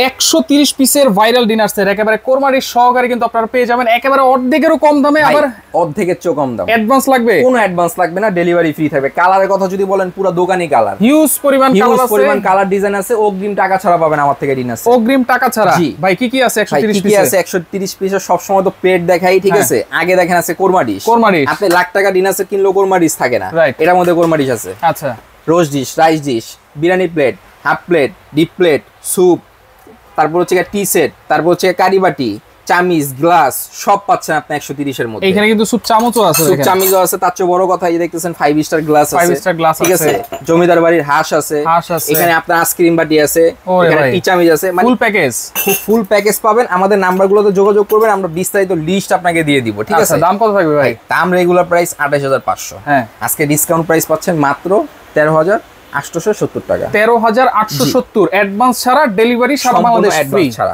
130 পিসের viral dinner set একেবারে কোরবানির সহকারে কিন্তু আপনারা পেয়ে যাবেন একেবারে অর্ধেকেরও কম দামে। আবার অর্ধেকের চেয়ে কম দাম। অ্যাডভান্স লাগবে? কোনো অ্যাডভান্স লাগবে না, ডেলিভারি ফ্রি থাকবে। কালারের কথা যদি বলেন পুরো দোকানি কালার, হিউজ পরিমাণ কালার আছে, পরিমাণ কালার ডিজাইন আছে। অগ্রিম টাকা ছাড়া পাবেন আমার থেকে ডিনার সেট। অগ্রিম টাকা ছাড়া? জি ভাই। কি কি আছে 130 পিসে? কি আছে 130 পিসের? সব সময় তো প্লেট দেখাই, ঠিক আছে। আগে দেখেন আছে কোরমা ডিশ। আপনি লাখ টাকা ডিনার সেট কিনলেও কোরমা ডিশ থাকে না, এটার মধ্যে কোরমা ডিশ আছে। আচ্ছা, roast dish, rice dish, biryani plate, half plate, deep plate, soup, তারপর হচ্ছে টি সেট, তারপর হচ্ছে কারি বাটি, চামিজ, গ্লাস সব পাচ্ছেন আপনি 130 এর মধ্যে। এখানে কিন্তু সুপ চামচও আছে, সুপ চামিজও আছে। তার চেয়ে বড় কথা এই দেখতেছেন 5 স্টার গ্লাস আছে, 5 স্টার গ্লাস ঠিক আছে। জমিদার বাড়ির হাঁস আছে, এখানে আপনার আইসক্রিম বাটি আছে, এখানে টি চামিজ আছে। মানে ফুল প্যাকেজ, ফুল প্যাকেজ পাবেন। আমাদের নাম্বারগুলোতে যোগাযোগ করবেন, আমরা বিস্তারিত লিস্ট আপনাকে দিয়ে দিব, ঠিক আছে। দাম কত থাকবে ভাই? দাম রেগুলার প্রাইস 28500। হ্যাঁ, আজকে ডিসকাউন্ট প্রাইস পাচ্ছেন মাত্র 13870 টাকা। 13870 অ্যাডভান্স ছাড়া, ডেলিভারি সারা বাংলাদেশ ফ্রি ছাড়া।